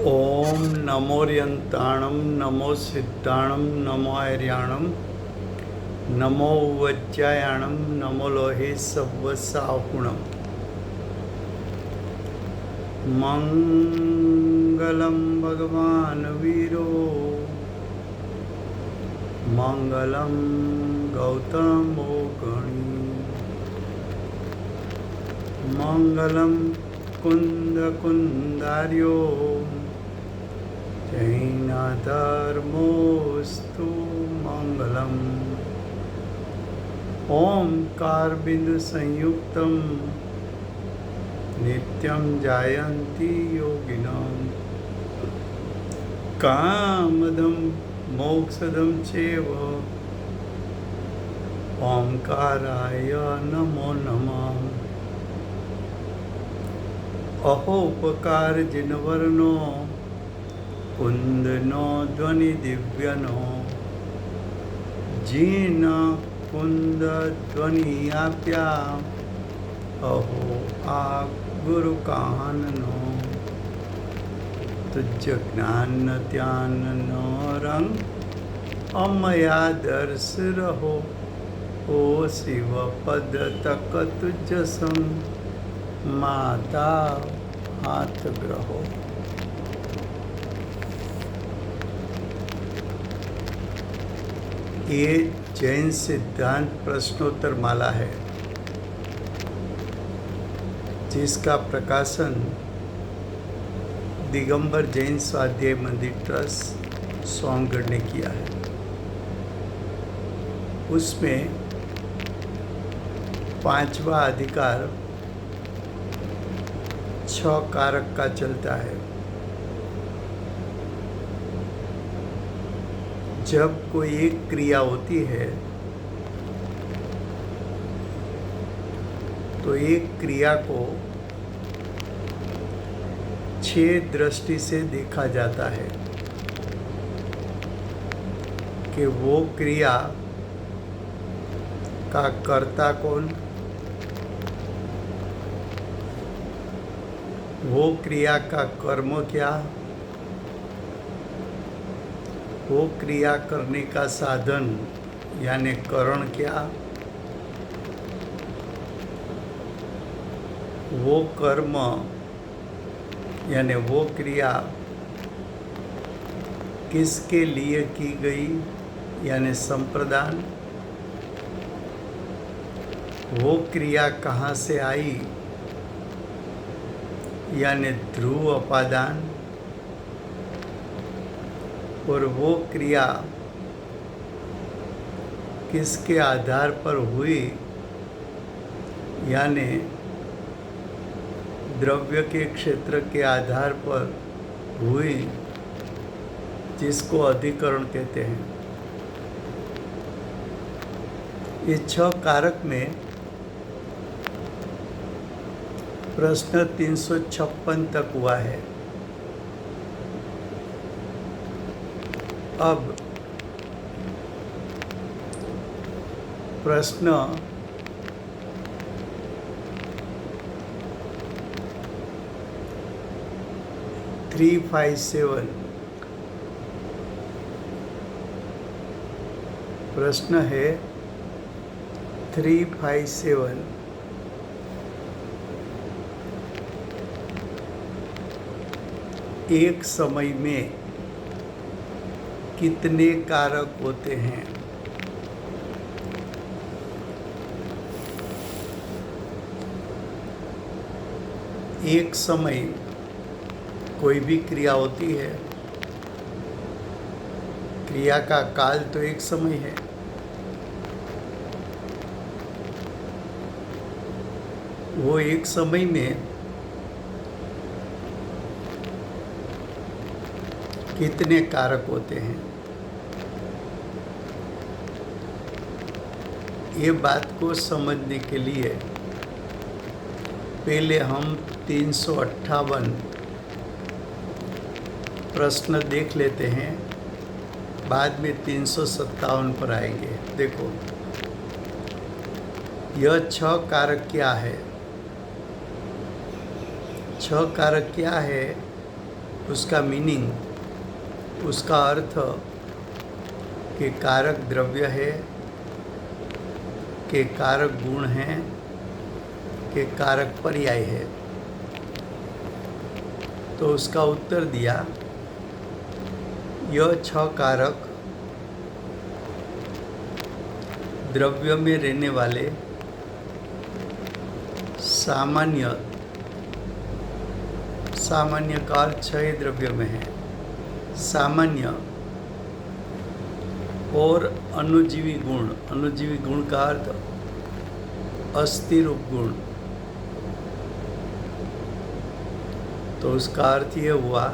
ओम नमोर्यंताणं नमो सिद्धाणं नमो आर्याणं नमो वज्रायाणं नमो लोहे सव्वसाहुणं मंगलं भगवान् वीरो मंगलं गौतमो गणी मंगलं कुंदकुंदार्यो जैनधर्मोऽस्तु मंगलम् ओंकार बिंदु संयुक्तं नित्यं जायन्ति योगिनां कामदं मोक्षदं चैव ओंकाराय नमो नमः। अहोपकार जिनवर्णो कुंदनो ध्वनि दिव्यनो जीन कुंद ध्वनि आप्या अहो आ गुरु काननो तुझ ज्ञान त्यान नो रंग अमया दर्श रहो ओ शिव पद तक तुझ संग माता हाथ ग्रहो। ये जैन सिद्धांत प्रश्नोत्तर माला है जिसका प्रकाशन दिगंबर जैन स्वाध्याय मंदिर ट्रस्ट सोनगढ़ ने किया है। उसमें 5वां अधिकार 6 कारक का चलता है। जब कोई एक क्रिया होती है तो एक क्रिया को 6 दृष्टि से देखा जाता है कि वो क्रिया का कर्ता कौन, वो क्रिया का कर्म क्या, वो क्रिया करने का साधन यानी करण क्या, वो कर्म यानी वो क्रिया किसके लिए की गई यानी संप्रदान, वो क्रिया कहाँ से आई यानी ध्रुव अपादान, और वो क्रिया किसके आधार पर हुई यानी द्रव्य के क्षेत्र के आधार पर हुई जिसको अधिकरण कहते हैं। ये 6 कारक में प्रश्न 356 तक हुआ है। अब प्रश्न 357 प्रश्न है 357 एक समय में कितने कारक होते हैं? एक समय कोई भी क्रिया होती है, क्रिया का काल तो एक समय है। वो एक समय में कितने कारक होते हैं? ये बात को समझने के लिए पहले हम 358 प्रश्न देख लेते हैं, बाद में 357 पर आएंगे। देखो, यह 6 कारक क्या है? 6 कारक क्या है? उसका मीनिंग, उसका अर्थ कि कारक द्रव्य है, कि कारक गुण है, कि कारक पर्याय है। तो उसका उत्तर दिया, यह 6 कारक द्रव्य में रहने वाले सामान्य का अर्थ 6 द्रव्य में है, सामान्य और अनुजीवी गुण का अर्थ अस्थि रूप गुण। तो उसका अर्थ ये हुआ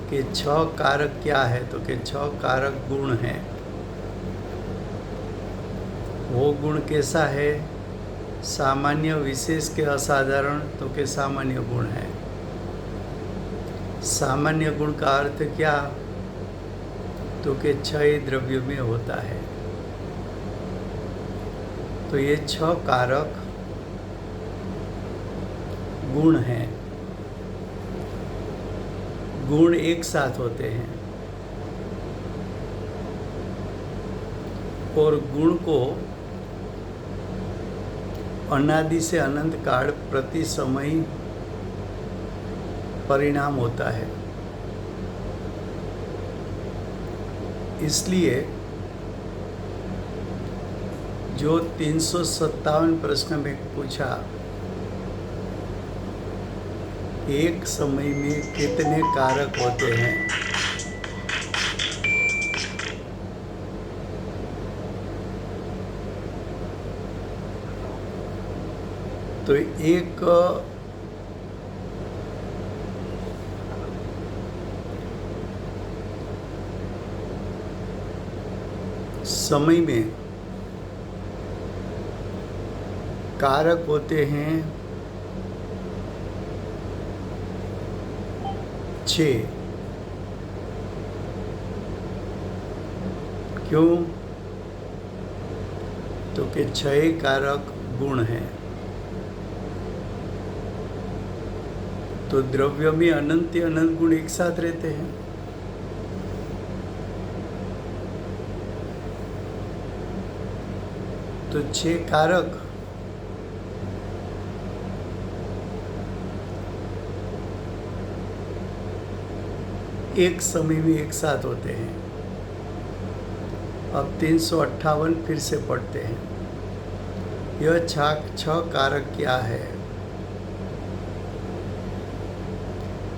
कि 6 कारक क्या है, तो कि 6 कारक गुण हैं। वो गुण कैसा है? सामान्य, विशेष के असाधारण, तो कि सामान्य गुण है। सामान्य गुण का अर्थ क्या? तो कि 6 द्रव्य में होता है। तो ये 6 कारक गुण हैं। गुण एक साथ होते हैं और गुण को अनादि से अनंत काल प्रति समय परिणाम होता है। इसलिए जो 357 प्रश्न में पूछा, एक समय में कितने कारक होते हैं, तो एक समय में कारक होते हैं 6। क्यों? तो कि 6 कारक गुण हैं। तो द्रव्य में अनंत गुण एक साथ रहते हैं। तो 6 कारक एक समय में एक साथ होते हैं। अब 358 फिर से पढ़ते हैं। यह 6 कारक क्या है?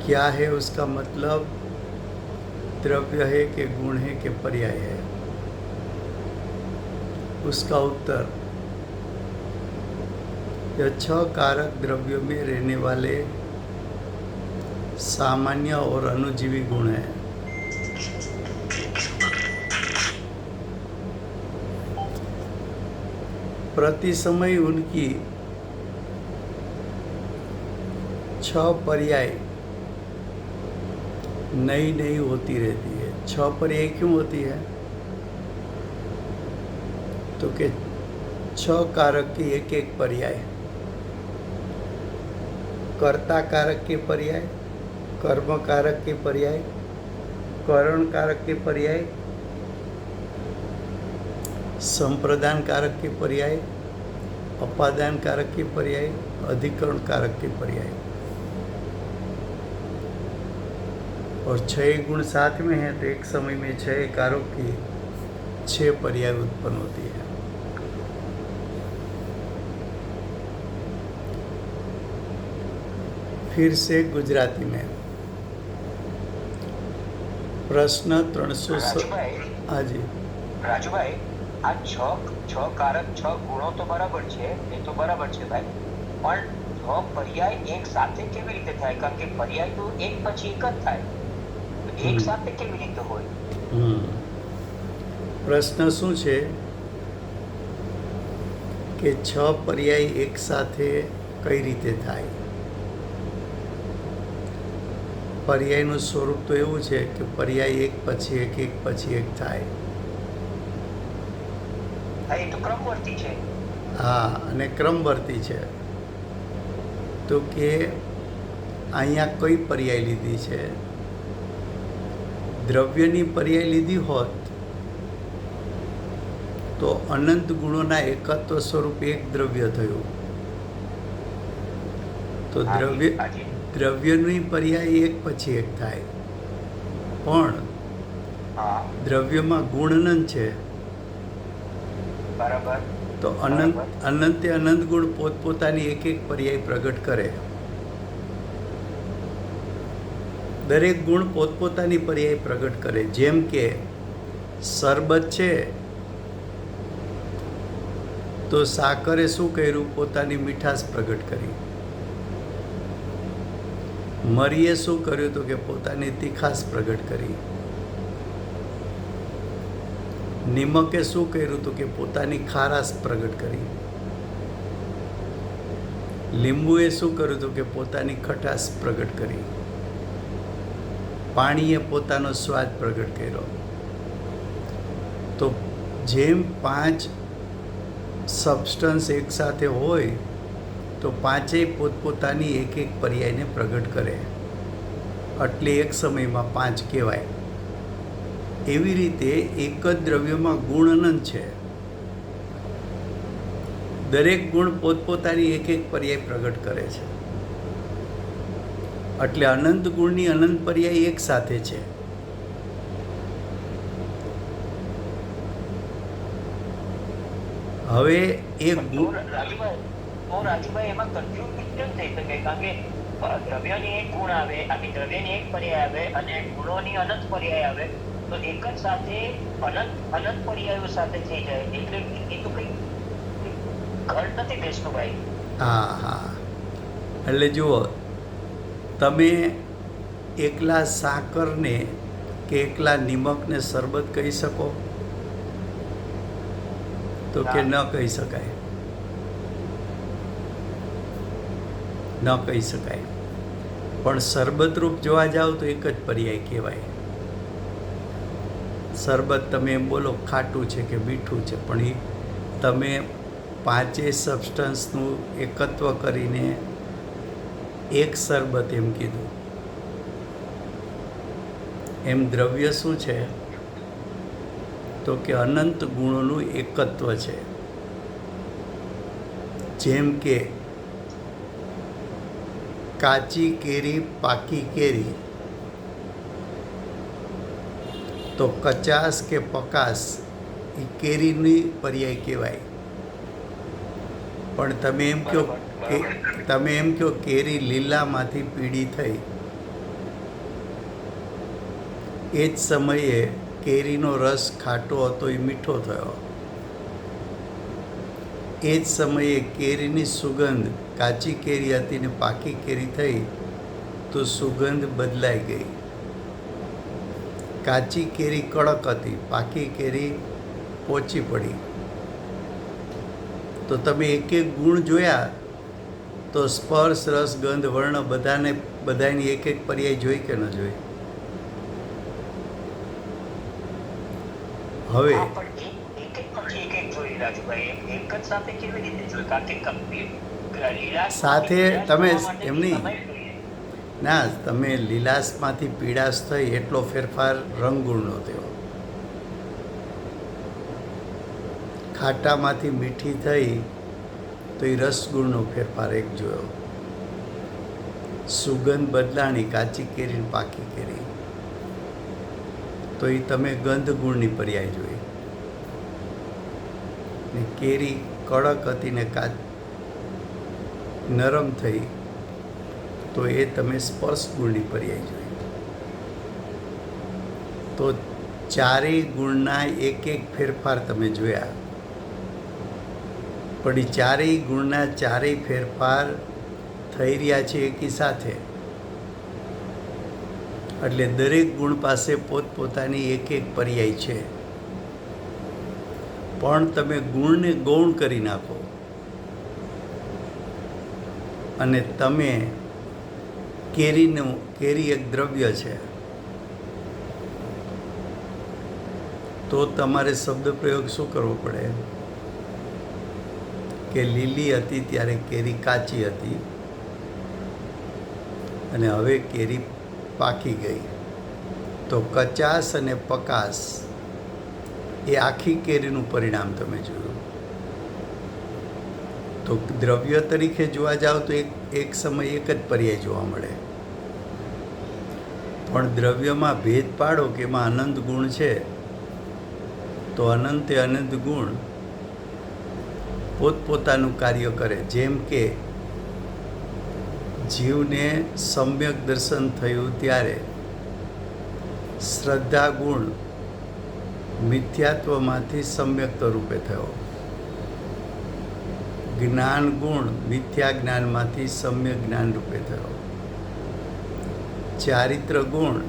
क्या है उसका मतलब? द्रव्य है कि गुण है कि पर्याय है? उसका उत्तर, यह 6 कारक द्रव्यों में रहने वाले सामान्य और अनुजीवी गुण हैं। प्रति समय उनकी 6 पर्याय नई होती रहती है। 6 पर्याय क्यों होती है? तो कि 6 कारक की एक पर्याय, कर्ता कारक के पर्याय, कर्म कारक के पर्याय, करण कारक के पर्याय, संप्रदान कारक के पर्याय, अपादान कारक के पर्याय, अधिकरण कारक के पर्याय। और 6 गुण साथ में हैं, तो एक समय में 6 कारक की 6 पर्याय उत्पन्न होती है। फिर से गुजराती में प्रश्न 300। हाँ जी રાજુભાઈ, આ 6 કારક 6 ગુણો તો બરાબર છે, એ તો બરાબર છે ભાઈ, પણ 6 પર્યાય એક સાથે કેવી રીતે થાય? કારણ કે પર્યાય તો એક પછી એક જ થાય, તો એક સાથે કેવી રીતે હોય? પ્રશ્ન શું છે કે 6 પર્યાય એક સાથે કઈ રીતે થાય? પર્યાયનું સ્વરૂપ તો એવું છે કે પર્યાય એક પછી એક પછી એક થાય। એ તો ક્રમવર્તી છે। હા, અને ક્રમવર્તી છે। તો કે અહીંયા કઈ પર્યાય લીધી છે? દ્રવ્યની પર્યાય લીધી હોત તો અનંત ગુણોના એકત્વ સ્વરૂપ એક દ્રવ્ય થયું. તો દ્રવ્યની પર્યાય એક પછી એક થાય, પણ દ્રવ્યમાં ગુણ અનંત છે. બરાબર. તો અનંતે અનંત ગુણ પોતપોતાની એક એક પર્યાય પ્રગટ કરે. દરેક ગુણ પોતપોતાની પર્યાય પ્રગટ કરે. જેમ કે શરબત છે તો સાકરે શું કર્યું? પોતાની મીઠાશ પ્રગટ કરી. મરીએ શું કર્યું? તો કે પોતાની તીખાશ પ્રગટ કરી. નિમકે શું કર્યું? તો કે પોતાની ખારાશ પ્રગટ કરી. લીંબુએ શું કર્યું? તો કે પોતાની ખટાશ પ્રગટ કરી. પાણીએ પોતાનો સ્વાદ પ્રગટ કર્યો. તો જેમ 5 સબસ્ટન્સ એકસાથે હોય તો પાંચેય પોતપોતાની એક એક પર્યાયને પ્રગટ કરે, એટલે એક સમયમાં 5 કહેવાય. એવી રીતે એક જ દ્રવ્યમાં ગુણ અનંત છે. દરેક ગુણ પોતપોતાની એક એક પર્યાય પ્રગટ કરે છે, એટલે અનંત ગુણની અનંત પર્યાય એક સાથે છે. હવે એક રાજુભાઈ એમાં કન્ફ્યુઝન કેમ થઈ શકે? કારણ કે દ્રવ્યની એક ગુણ આવે, આની દ્રવ્યની એક પર્યાય આવે અને ગુણોની અનંત પર્યાય આવે, તો એક જ સાથે અનંત પર્યાયો સાથે થઈ જાય, એટલે એ તો કઈ ઘટ નથી વિષ્ણુભાઈ. હા, એટલે જુઓ, તમે એકલા સાકરને કે એકલા નિમકને શરબત કહી શકો? તો કે ન કહી શકાય, ન કહી શકાય. પણ શરબત રૂપ જોવા જાઓ તો એક જ પર્યાય કહેવાય. શરબત તમે એમ બોલો ખાટું છે કે મીઠું છે, પણ એ તમે 5 સબસ્ટન્સનું એકત્વ કરીને એક શરબત એમ કીધું. એમ દ્રવ્ય શું છે? તો કે અનંત ગુણોનું એકત્વ છે. જેમ કે કાચી કેરી, પાકી કેરી, તો કચાસ કે પકાસ એ કેરીની પર્યાય કહેવાય. પણ તમે એમ કહો કેરી લીલામાંથી પીળી થઈ, એ જ સમયે કેરીનો રસ ખાટો હતો એ મીઠો થયો. એ જ સમયે કેરીની સુગંધ, કાચી કેરી હતી ને પાકી કેરી થઈ તો સુગંધ બદલાઈ ગઈ. કાચી કેરી કડક હતી, પાકી કેરી પોચી પડી. તો તમે એક એક ગુણ જોયા તો સ્પર્શ, રસ, ગંધ, વર્ણ બધાની એક એક પર્યાય જોઈ કે ન જોઈ? હવે સાથે તમે એમ નહીં ના, તમે લીલાશમાંથી પીળાશ થઈ એટલો ફેરફાર રંગગુણનો થયો. ખાટામાંથી મીઠી થઈ તો એ રસગુણનો ફેરફાર એક જોયો. સુગંધ બદલાણી, કાચી કેરી પાકી કેરી, તો એ તમે ગંધ ગુણની પર્યાય જોઈ. ને કેરી કડક હતી ને નરમ થઈ તો એ તમે સ્પર્શ ગુણની પર્યાય જોઈ. તો ચારેય ગુણના એક એક ફેરફાર તમે જોયા, પણ એ ચારેય ગુણના ચારેય ફેરફાર થઈ રહ્યા છે એકી સાથે. એટલે દરેક ગુણ પાસે પોતપોતાની એક એક પર્યાય છે. પણ તમે ગુણને ગૌણ કરી નાખો અને તમે કેરી એક દ્રવ્ય છે તો તમારે શબ્દ પ્રયોગ શું કરવો પડે? કે લીલી હતી ત્યારે કેરી કાચી હતી અને હવે કેરી પાકી ગઈ. તો કચાસ અને પકાસ એ આખી કેરીનું પરિણામ તમે જોયું. તો દ્રવ્ય તરીકે જોવા જાઓ તો એક સમય એક જ પર્યાય જોવા મળે, પણ દ્રવ્યમાં ભેદ પાડો કે એમાં અનંત ગુણ છે, તો અનંતે અનંત ગુણ પોતપોતાનું કાર્ય કરે. જેમ કે જીવને સમ્યક દર્શન થયું ત્યારે શ્રદ્ધા ગુણ મિથ્યાત્વમાંથી સમ્યક્ત રૂપે થયો, જ્ઞાન ગુણ મિથ્યા જ્ઞાનમાંથી સમ્યક જ્ઞાન રૂપે થયો, ચારિત્ર ગુણ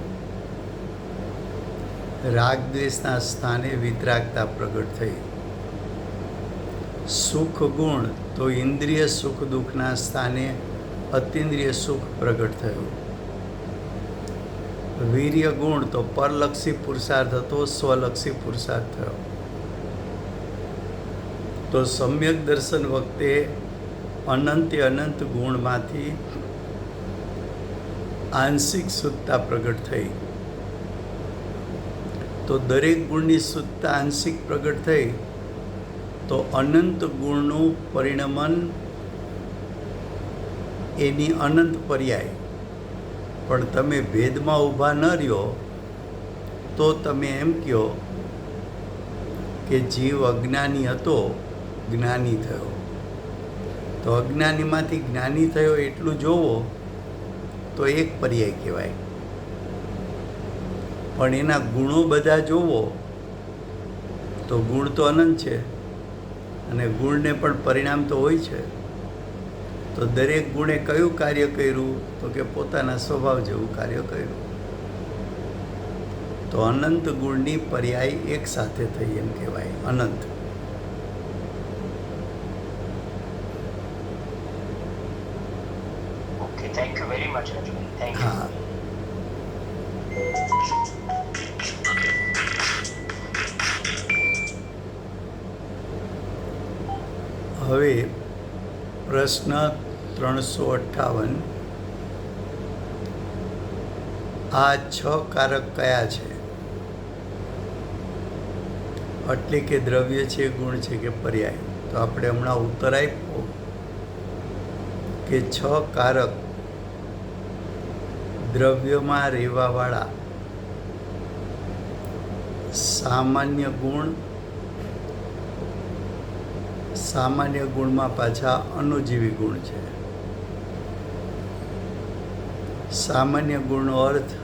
રાગ દ્વેષના સ્થાને વિતરાગતા પ્રગટ થઈ, સુખ ગુણ તો ઇન્દ્રિય સુખ દુઃખના સ્થાને અતિન્દ્રિય સુખ પ્રગટ થયું, વીર્ય ગુણ તો પરલક્ષી પુરુષાર્થ હતો સ્વલક્ષી પુરુષાર્થ થયો. તો સમ્યક દર્શન વખતે અનંતે અનંત ગુણમાંથી આંશિક શુદ્ધતા પ્રગટ થઈ. તો દરેક ગુણની શુદ્ધતા આંશિક પ્રગટ થઈ તો અનંત ગુણનું પરિણમન એની અનંત પર્યાય. પણ તમે ભેદમાં ઊભા ન રહ્યો તો તમે એમ કહો કે જીવ અજ્ઞાની હતો, જ્ઞાની થયો. તો અજ્ઞાનીમાંથી જ્ઞાની થયો એટલું જોવો તો એક પર્યાય કહેવાય, પણ એના ગુણો બધા જોવો તો ગુણ તો અનંત છે અને ગુણને પણ પરિણામ તો હોય છે. તો દરેક ગુણે કયું કાર્ય કર્યું તો કે પોતાના સ્વભાવ જેવું કાર્ય કર્યું. તો અનંત ગુણની પર્યાય એક સાથે થઈ એમ કહેવાય, Anant. Okay, thank you very much Rajubhai. Thank you. હા. હવે પ્રશ્ન 358, આ 6 કારક કયા છે? એટલે કે દ્રવ્ય છે, ગુણ છે કે પર્યાય? તો આપણે હમણાં ઉત્તર આપ્યો કે 6 કારક દ્રવ્યમાં રહેવાવાળા સામાન્ય ગુણ, સામાન્ય ગુણમાં પાછા અનુજીવી ગુણ છે. સામાન્ય ગુણનો અર્થ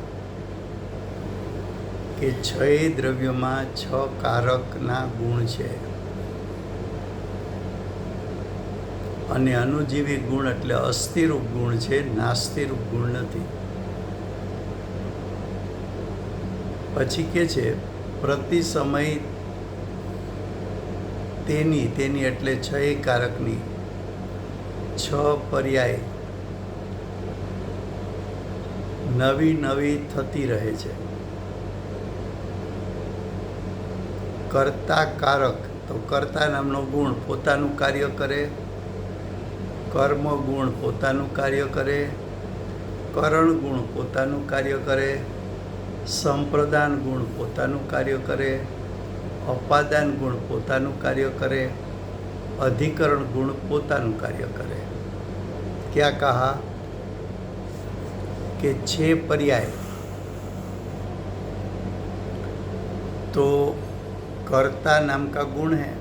કે 6 દ્રવ્યમાં 6 કારકના ગુણ છે, અને અનુજીવી ગુણ એટલે અસ્થિરૂપ ગુણ છે, નાસ્તિરૂપ ગુણ નથી. પછી કે છે પ્રતિ સમય તેની એટલે 6 કારકની 6 પર્યાય નવી નવી થતી રહે છે. કર્તા કારક તો કર્તા નામનો ગુણ પોતાનું કાર્ય કરે, કર્મ ગુણ પોતાનું કાર્ય કરે, કરણ ગુણ પોતાનું કાર્ય કરે, સંપ્રદાન ગુણ પોતાનું કાર્ય કરે, અપાદાન ગુણ પોતાનું કાર્ય કરે, અધિકરણ ગુણ પોતાનું કાર્ય કરે. क्या कहा कि 6 पर्याय तो कर्ता नाम का गुण है,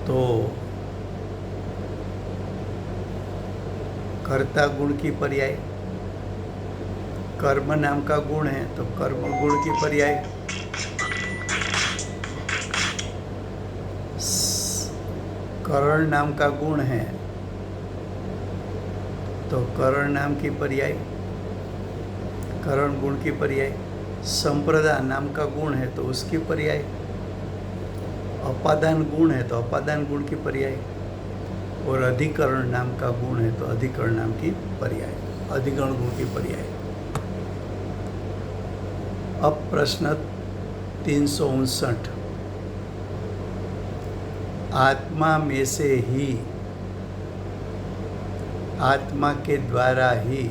तो कर्ता गुण की पर्याय, कर्म नाम का गुण है तो कर्म गुण की पर्याय, करण नाम का गुण है तो करण नाम की पर्याय, करण गुण की पर्याय, संप्रदान नाम का गुण है तो उसकी पर्याय, अपादान गुण है तो अपादान गुण की पर्याय, और अधिकरण नाम का गुण है तो अधिकरण नाम की पर्याय, अधिकरण गुण की पर्याय. अब प्रश्न 359, आत्मा में से ही आत्मा के द्वारा ही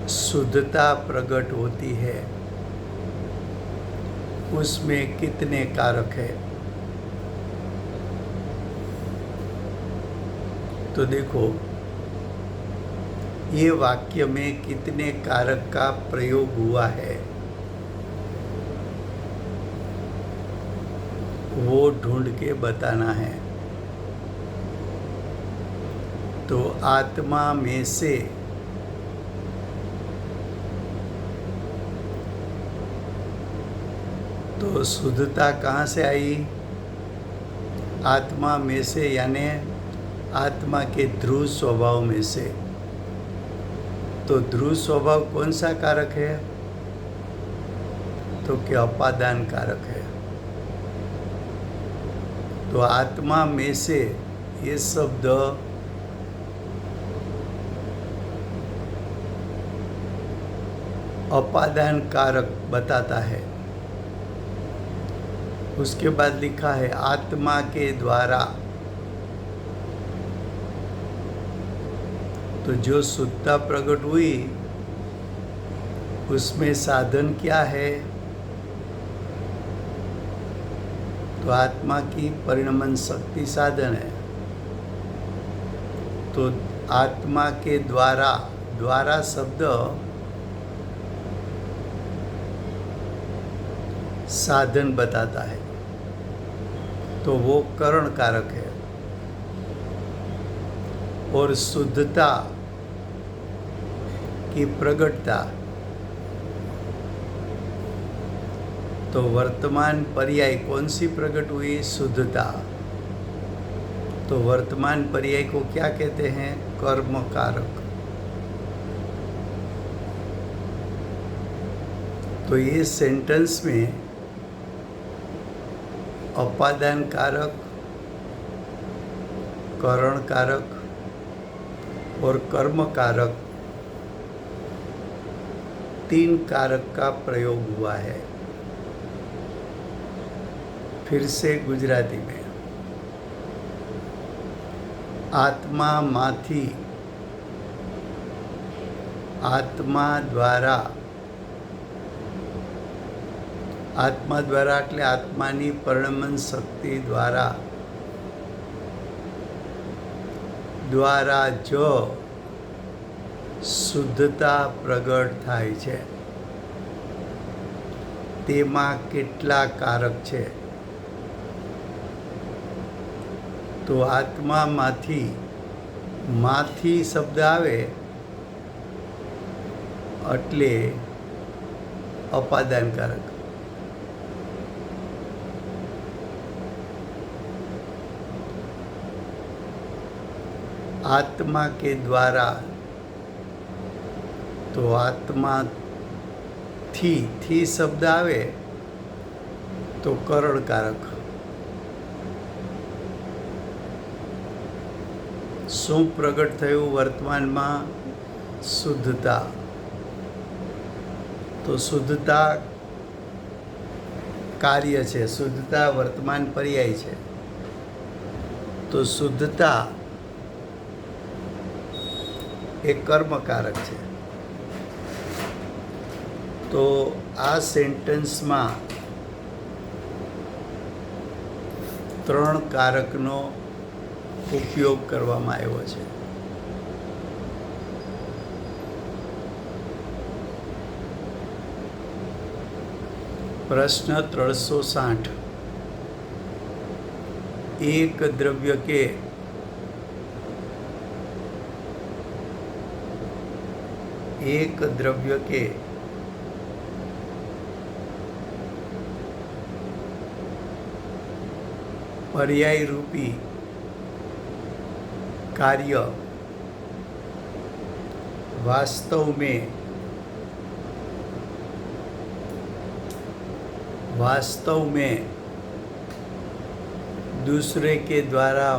शुद्धता प्रकट होती है, उसमें कितने कारक है? तो देखो, ये वाक्य में कितने कारक का प्रयोग हुआ है वो ढूंढ के बताना है। तो आत्मा में से तो शुद्धता कहाँ से आई? आत्मा में से, यानी आत्मा के ध्रुव स्वभाव में से। तो ध्रुव स्वभाव कौन सा कारक है? तो क्या अपादान कारक है। तो आत्मा में से ये शब्द अपादान कारक बताता है। उसके बाद लिखा है आत्मा के द्वारा। तो जो शुद्धता प्रकट हुई उसमें साधन क्या है? तो आत्मा की परिणमन शक्ति साधन है। तो आत्मा के द्वारा, द्वारा शब्द साधन बताता है, तो वो करण कारक है। और शुद्धता की प्रगटता, तो वर्तमान पर्याय कौन सी प्रकट हुई? शुद्धता। तो वर्तमान पर्याय को क्या कहते हैं? कर्म कारक। तो ये सेंटेंस में अपादान कारक, करण कारक और कर्म कारक, तीन कारक का प्रयोग हुआ है। फिर से गुजराती में, आत्मा माथी, आत्मा द्वारा, आत्मा द्वारा એટલે આત્માની પરિણમન શક્તિ દ્વારા, દ્વારા જો શુદ્ધતા પ્રગટ થાય છે, તેમાં કેટલા કારક છે? તો આત્મામાંથી, માથી શબ્દ આવે એટલે અપાદાનકારક। आत्मा के द्वारा, तो आत्मा थी शब्द आवे तो करण कारक। शू प्रगट थयुं वर्तमान में? शुद्धता। तो शुद्धता कार्य है, शुद्धता वर्तमान पर्याय है। तो शुद्धता एक कर्मकारक है। तो आ सेंटेंस में त्रण कारकनो उपयोग करवामां आव्यो छे। प्रश्न 360, एक द्रव्य के पर्याय रूपी कार्य वास्तव में दूसरे के द्वारा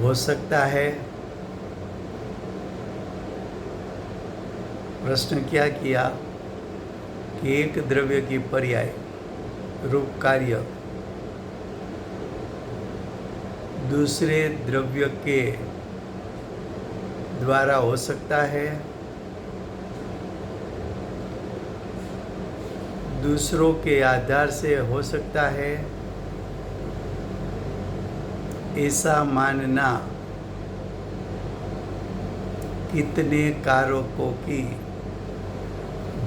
हो सकता है। प्रश्न क्या किया कि एक द्रव्य की पर्याय रूप कार्य दूसरे द्रव्य के द्वारा हो सकता है, दूसरों के आधार से हो सकता है। ऐसा मानना कितने कारकों की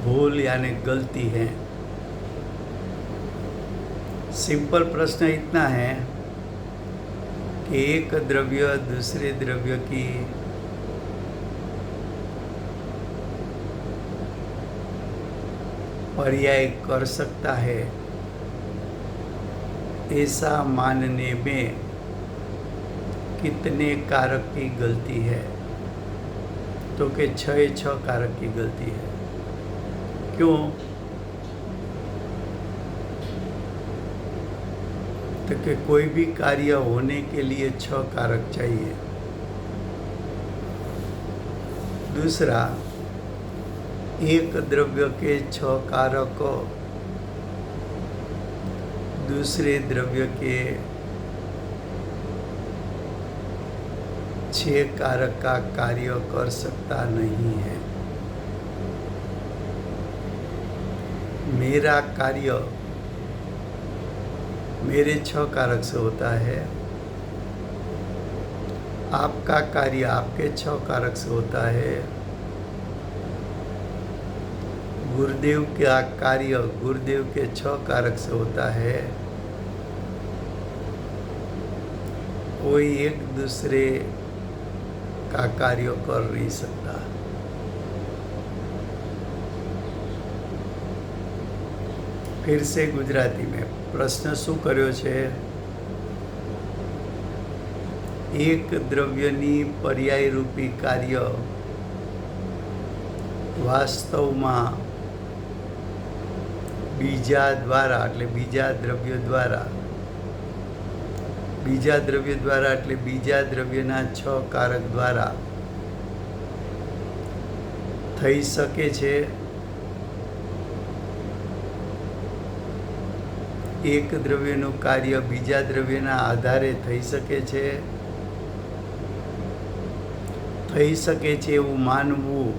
भूल यानी गलती है? सिंपल प्रश्न इतना है कि एक द्रव्य दूसरे द्रव्य की पर्याय कर सकता है, ऐसा मानने में कितने कारक की गलती है? तो कि 6 कारक की गलती है। क्यों? तो कि कोई भी कार्य होने के लिए 6 कारक चाहिए। दूसरा, एक द्रव्य के 6 कारक दूसरे द्रव्य के 6 कारक का कार्य कर सकता नहीं है। मेरा कार्य मेरे 6 कारक से होता है, आपका कार्य आपके 6 कारक से होता है, गुरुदेव का कार्य गुरुदेव के 6 कारक से होता है। कोई एक दूसरे का कार्य कर नहीं सकता। फिर से गुजराती में प्रश्न शू कर्यो छे? एक द्रव्यनी पर्यायरूपी कार्य वास्तवમાં બીજા દ્વારા એટલે બીજા દ્રવ્ય દ્વારા એટલે બીજા દ્રવ્યના 6 કારક દ્વારા થઈ શકે છે। એક દ્રવ્યનું કાર્ય બીજા દ્રવ્યના આધારે થઈ શકે છે। થઈ શકે છે એવું માનવું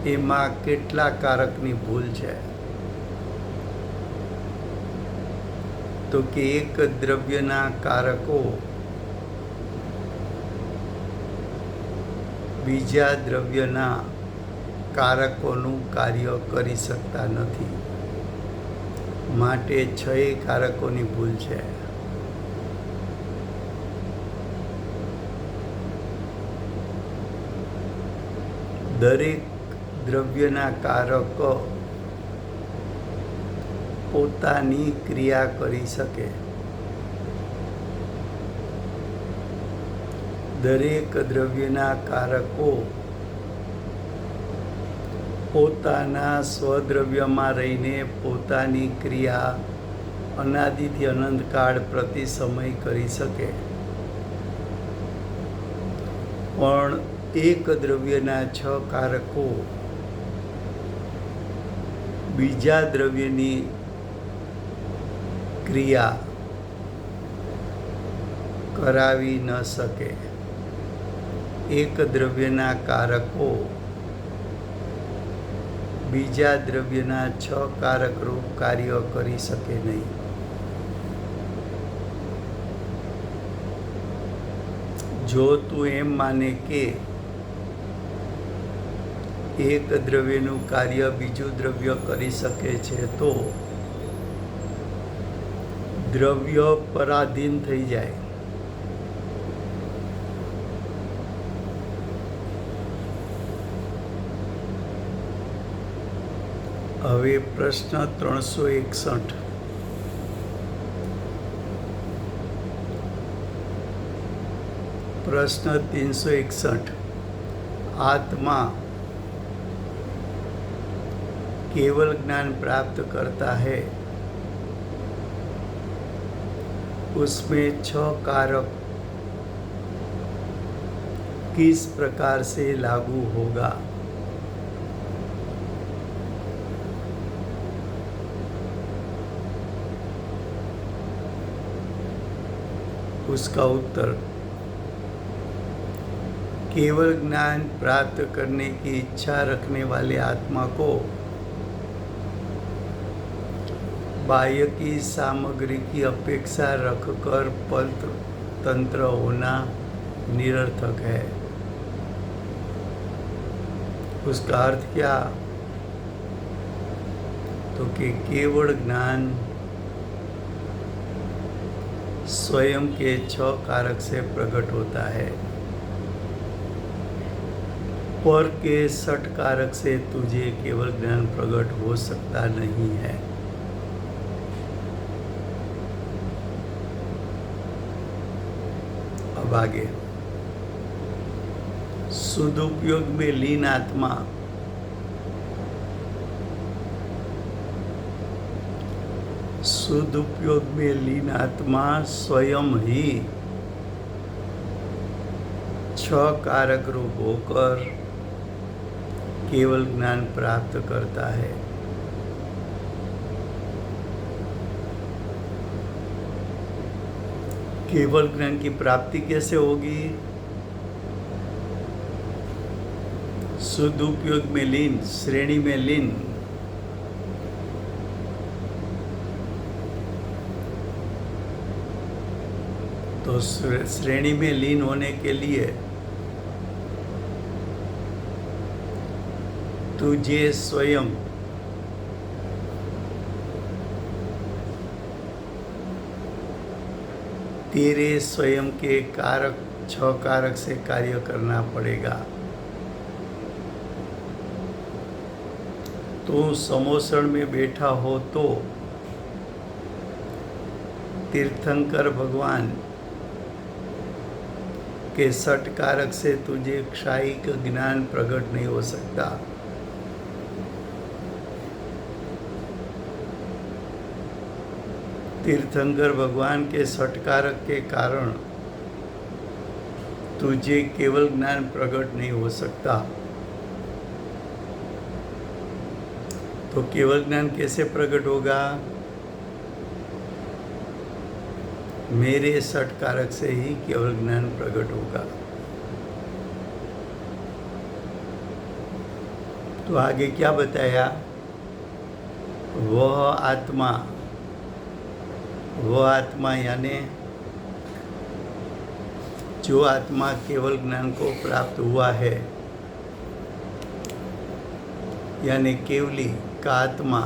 એમાં કેટલા કારકની ભૂલ છે? તો કે એક દ્રવ્યના કારકો બીજા દ્રવ્યના કારકોનું કાર્ય કરી શકતા નથી, માટે 6 કારકોની ભૂલ છે। દરેક દ્રવ્યના કારક પોતાની ક્રિયા કરી શકે। દરેક દ્રવ્યના કારકો પોતાના સ્વદ્રવ્યમાં રહીને પોતાની ક્રિયા અનાદિથી અનંતકાળ પ્રતિ સમય કરી શકે, પણ એક દ્રવ્યના 6 કારકો બીજા દ્રવ્યની ક્રિયા કરાવી ન શકે। એક દ્રવ્યના કારકો બીજા દ્રવ્યના 6 કારક રૂપ કાર્ય કરી શકે નહીં। જો તું એમ માને કે એક દ્રવ્યનું કાર્ય બીજું દ્રવ્ય કરી શકે છે, તો દ્રવ્ય પરાધીન થઈ જાય। હવે પ્રશ્ન 361। प्रश्न 361। आत्मा केवल ज्ञान प्राप्त करता है, उसमें 6 कारक किस प्रकार से लागू होगा? उसका उत्तर केवल ज्ञान प्राप्त करने की इच्छा रखने वाले आत्मा को बाह्य की सामग्री की अपेक्षा रखकर तंत्र होना निरर्थक है। उसका अर्थ क्या? तो कि केवल ज्ञान स्वयं के 6 कारक से प्रकट होता है, पर के 6 कारक से तुझे केवल ज्ञान प्रकट हो सकता नहीं है। अब आगे, सदुपयोग में लीन आत्मा सदुपयोग में लीन आत्मा स्वयं ही 6 कारक रूप होकर केवल ज्ञान प्राप्त करता है। केवल ज्ञान की प्राप्ति कैसे होगी? सदुपयोग में लीन, श्रेणी में लीन। तो श्रेणी में लीन होने के लिए तुझे स्वयं तेरे स्वयं के कारक 6 कारक से कार्य करना पड़ेगा। तो समोसण में बैठा हो तो तीर्थंकर भगवान के 6 कारक से तुझे क्षायिक ज्ञान प्रकट नहीं हो सकता। तीर्थंकर भगवान के 6 कारक के कारण तुझे केवल ज्ञान प्रकट नहीं हो सकता। तो केवल ज्ञान कैसे प्रकट होगा? मेरे 6 कारक से ही केवल ज्ञान प्रकट होगा। तो आगे क्या बताया? वह आत्मा यानी जो आत्मा केवल ज्ञान को प्राप्त हुआ है, यानी केवली का आत्मा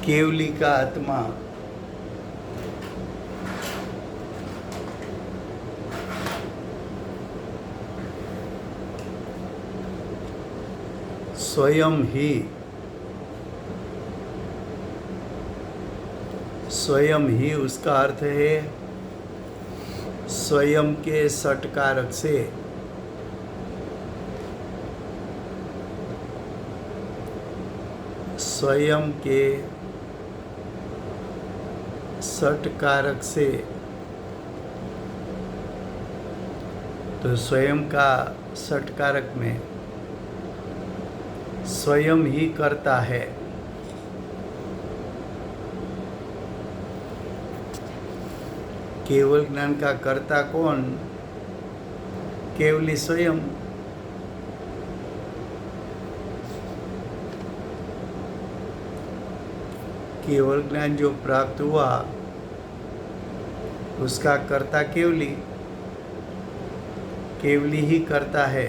केवली का आत्मा स्वयं ही उसका अर्थ है स्वयं के 6 कारक से स्वयं के 6 कारक से, तो स्वयं का 6 कारक में स्वयं ही करता है। केवल ज्ञान का कर्ता कौन? केवली स्वयं। केवल ज्ञान जो प्राप्त हुआ उसका कर्ता केवली ही करता है।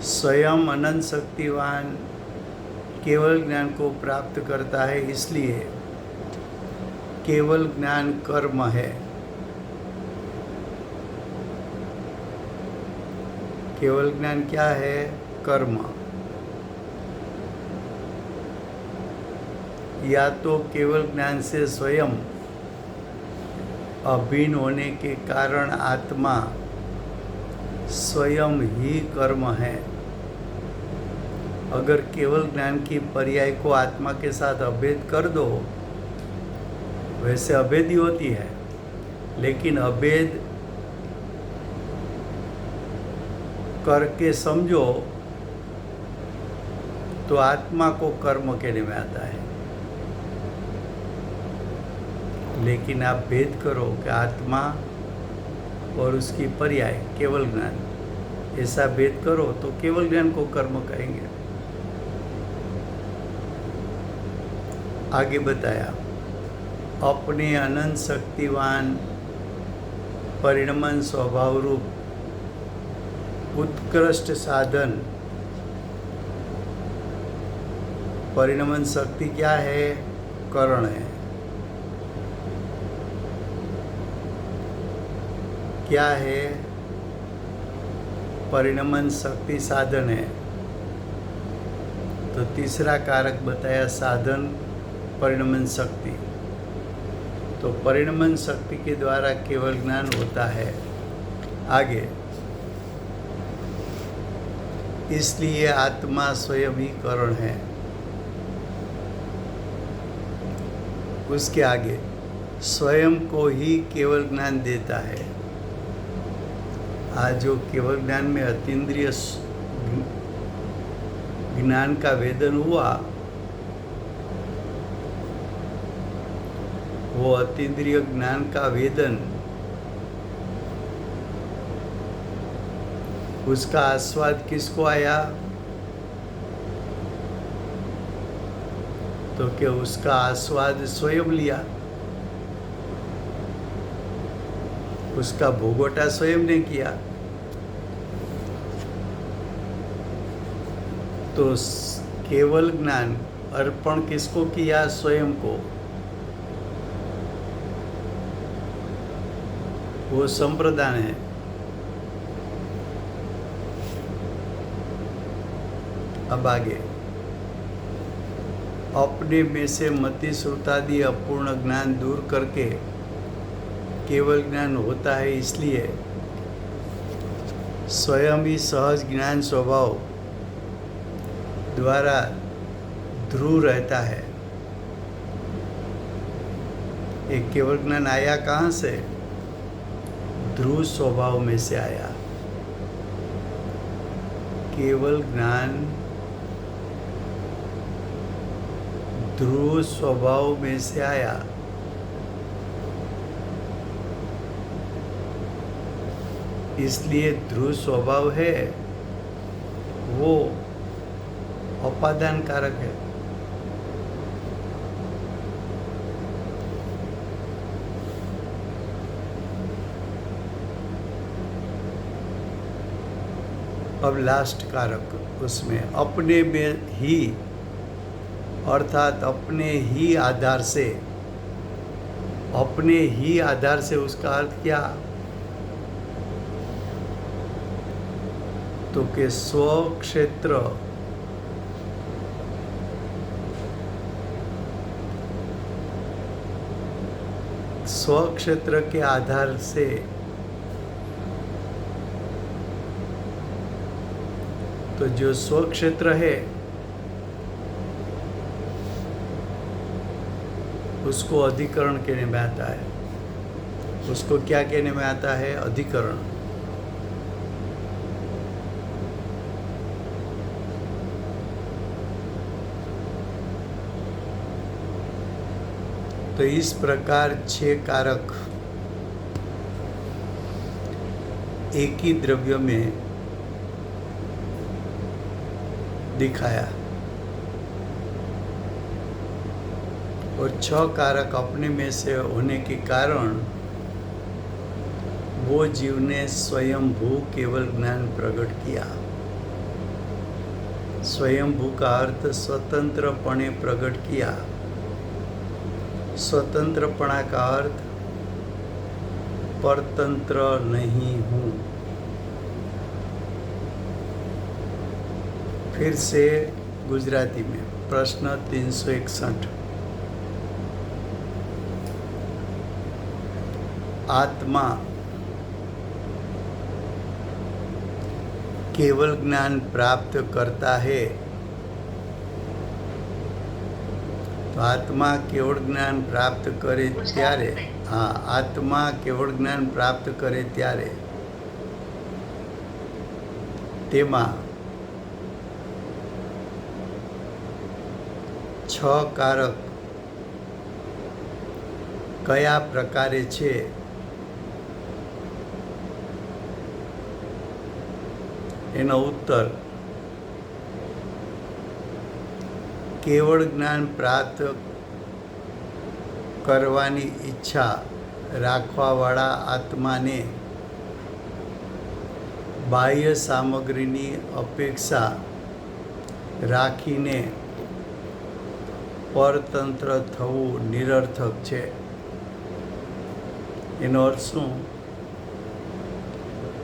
स्वयं अनंत शक्तिवान केवल ज्ञान को प्राप्त करता है, इसलिए केवल ज्ञान कर्म है। केवल ज्ञान क्या है? कर्म। या तो केवल ज्ञान से स्वयं अभिन्न होने के कारण आत्मा स्वयं ही कर्म है। अगर केवल ज्ञान की पर्याय को आत्मा के साथ अभेद कर दो, वैसे अभेद ही होती है, लेकिन अभेद करके समझो तो आत्मा को कर्म कहने में आता है। लेकिन आप भेद करो कि आत्मा और उसकी पर्याय केवल ज्ञान, ऐसा भेद करो तो केवल ज्ञान को कर्म कहेंगे। आगे बताया, अपने अनंत शक्तिवान परिणमन स्वभाव रूप उत्कृष्ट साधन। परिणमन शक्ति क्या है? करण है। क्या है? परिणमन शक्ति साधन है। तो तीसरा कारक बताया साधन परिणमन शक्ति। तो परिणमन शक्ति के द्वारा केवल ज्ञान होता है। आगे, इसलिए आत्मा स्वयं ही कारण है। उसके आगे, स्वयं को ही केवल ज्ञान देता है। आज जो केवल ज्ञान में अतीन्द्रिय ज्ञान का वेदन हुआ, वो अतीन्द्रिय ज्ञान का वेदन, उसका आस्वाद किसको आया? तो क्या उसका आस्वाद स्वयं लिया, उसका भोगवटा स्वयं ने किया। तो केवल ज्ञान अर्पण किसको किया? स्वयं को। वो संप्रदान है। अब आगे, अपने में से मति श्रुतादि अपूर्ण ज्ञान दूर करके केवल ज्ञान होता है। इसलिए स्वयं ही सहज ज्ञान स्वभाव द्वारा ध्रुव रहता है। एक केवल ज्ञान आया कहाँ से? ध्रुव स्वभाव में से आया। केवल ज्ञान ध्रुव स्वभाव में से आया। इसलिए ध्रुव स्वभाव है, वो अपादान कारक है। अब लास्ट कारक उसमें अपने में ही, अर्थात अपने ही आधार से। अपने ही आधार से उसका अर्थ क्या? तो के स्व क्षेत्र, स्व क्षेत्र के आधार से तो जो स्व क्षेत्र है उसको अधिकरण कहने में आता है। उसको क्या कहने में आता है? अधिकरण। तो इस प्रकार 6 कारक एक ही द्रव्य में दिखाया और 6 कारक अपने में से होने के कारण वो जीव ने स्वयंभू केवल ज्ञान प्रकट किया। स्वयंभू का अर्थ स्वतंत्रपणे प्रकट किया। स्वतंत्रपणा का अर्थ परतंत्र नहीं हूँ। फिर से गुजराती में प्रश्न 361। आत्मा केवल ज्ञान प्राप्त करता है। तो आत्मा केवल ज्ञान प्राप्त करे त्यारे, हाँ, आत्मा केवल ज्ञान प्राप्त करे त्यारे तेमा છ કારક કયા પ્રકારે છે એનો ઉત્તર કેવળ જ્ઞાન પ્રાપ્ત કરવાની ઈચ્છા રાખવાવાળા આત્માને બાહ્ય સામગ્રીની અપેક્ષા રાખીને પરતંત્ર થવું નિરર્થક છે. એનો અર્થ શું?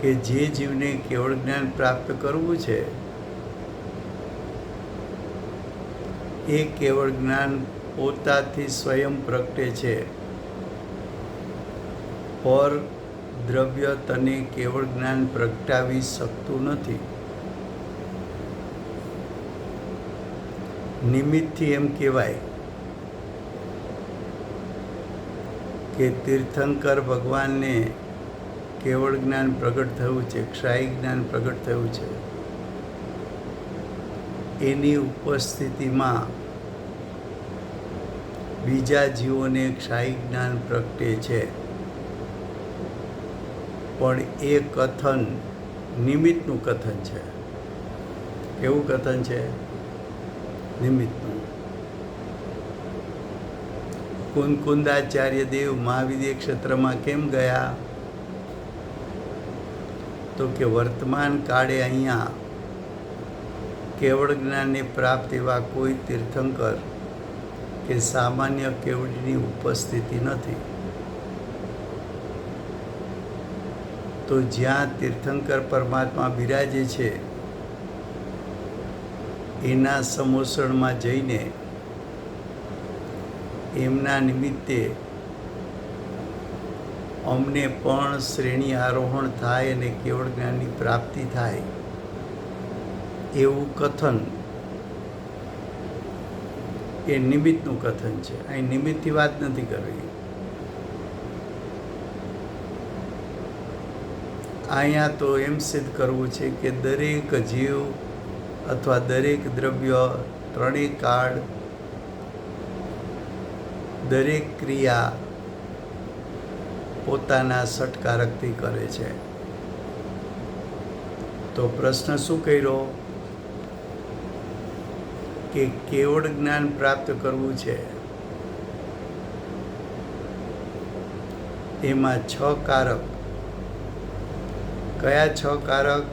કે જે જીવને કેવળ જ્ઞાન પ્રાપ્ત કરવું છે એ કેવળ જ્ઞાન પોતાથી સ્વયં પ્રગટે છે. પર દ્રવ્ય તને કેવળ જ્ઞાન પ્રગટાવી શકતું નથી. નિમિત્તથી એમ કહેવાય કે તીર્થંકર ભગવાનને કેવળ જ્ઞાન પ્રગટ થયું છે, ક્ષાયી જ્ઞાન પ્રગટ થયું છે. એની ઉપસ્થિતિમાં બીજા જીવોને ક્ષાયી જ્ઞાન પ્રગટે છે. પણ એ કથન નિમિત્તનું કથન છે. કેવું કથન છે? નિમિત્તનું. કુંદાચાર્ય દેવ મહાવિદ્ય ક્ષેત્રમાં કેમ ગયા? તો કે વર્તમાન કાળે અહીંયા કેવળ જ્ઞાનને પ્રાપ્ત એવા કોઈ તીર્થંકર કે સામાન્ય કેવડીની ઉપસ્થિતિ નથી. તો જ્યાં તીર્થંકર પરમાત્મા બિરાજે છે એના સમોસણમાં જઈને એમના નિમિત્તે અમને પણ શ્રેણી આરોહણ થાય અને કેવળ જ્ઞાનની પ્રાપ્તિ થાય એવું કથન એ નિમિત્તનું કથન છે. અહીં નિમિત્તથી વાત નથી કરવી. અહીંયા તો એમ સિદ્ધ કરવું છે કે દરેક જીવ અથવા દરેક દ્રવ્ય, ત્રણેય કાળ, દરેક ક્રિયા પોતાના સટકારકથી કરે છે. તો પ્રશ્ન શું કર્યો? કે કેવળ જ્ઞાન પ્રાપ્ત કરવું છે એમાં 6 કારક. કયા 6 કારક?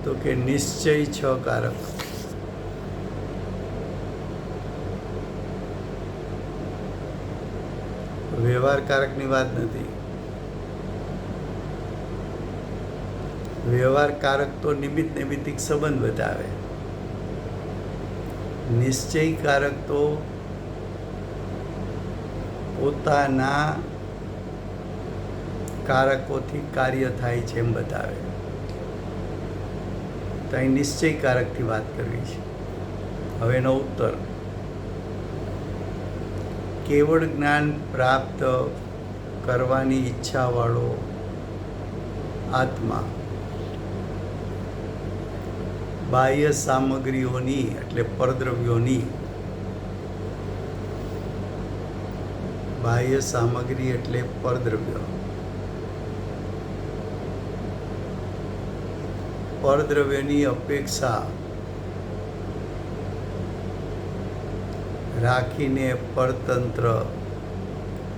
તો કે નિશ્ચય 6 કારક. વ્યવહાર કારકની વાત નથી. વ્યવહાર કારક તો નિમિત્ત નૈમિત્તિક સંબંધ બતાવે. નિશ્ચય કારક તો પોતાના કારકોથી કાર્ય થાય છે એમ બતાવે. તો અહીં નિશ્ચય કારકથી વાત કરવી છે. હવે એનો ઉત્તર કેવળ જ્ઞાન પ્રાપ્ત કરવાની ઈચ્છાવાળો આત્મા બાહ્ય સામગ્રીઓની એટલે પરદ્રવ્યોની, બાહ્ય સામગ્રી એટલે પરદ્રવ્યો, પરદ્રવ્યની અપેક્ષા રાખીને પરતંત્ર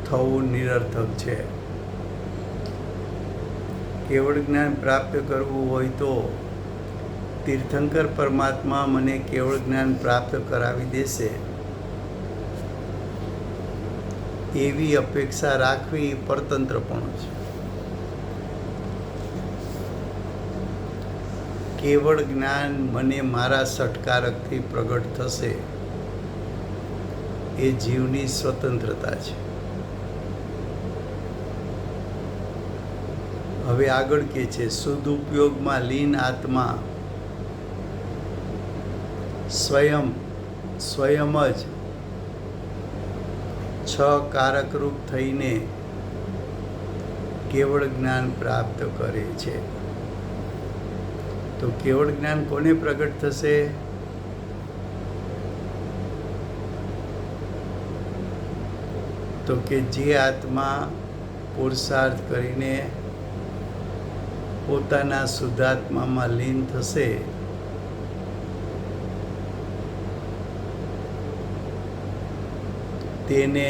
થવું નિરર્થક છે. કેવળ જ્ઞાન પ્રાપ્ત કરવું હોય તો તીર્થંકર પરમાત્મા મને કેવળ જ્ઞાન પ્રાપ્ત કરાવી દેશે એવી અપેક્ષા રાખવી પરતંત્રપણું છે. કેવળ જ્ઞાન મને મારા સટકારકથી પ્રગટ થશે એ જીવની સ્વતંત્રતા છે. હવે આગળ કે છે શુદ્ધ ઉપયોગમાં લીન આત્મા સ્વયં જ 6 કારકરૂપ થઈને કેવળ જ્ઞાન પ્રાપ્ત કરે છે. તો કેવળ જ્ઞાન કોને પ્રગટ થશે? તો કે જે આત્મા પુરુષાર્થ કરીને પોતાના શુદ્ધાત્મામાં લીન થશે તેને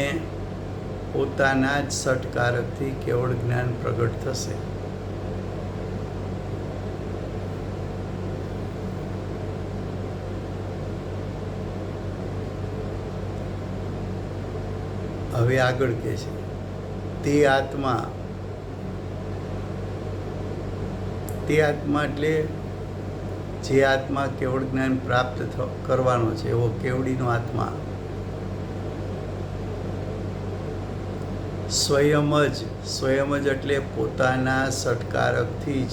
પોતાના જ સટકારકથી કેવળ જ્ઞાન પ્રગટ થશે. હવે આગળ કહે છે તે આત્મા એટલે જે આત્મા કેવળ જ્ઞાન પ્રાપ્ત કરવાનો છે એવો કેવડીનો આત્મા સ્વયં જ એટલે પોતાના સટકારકથી જ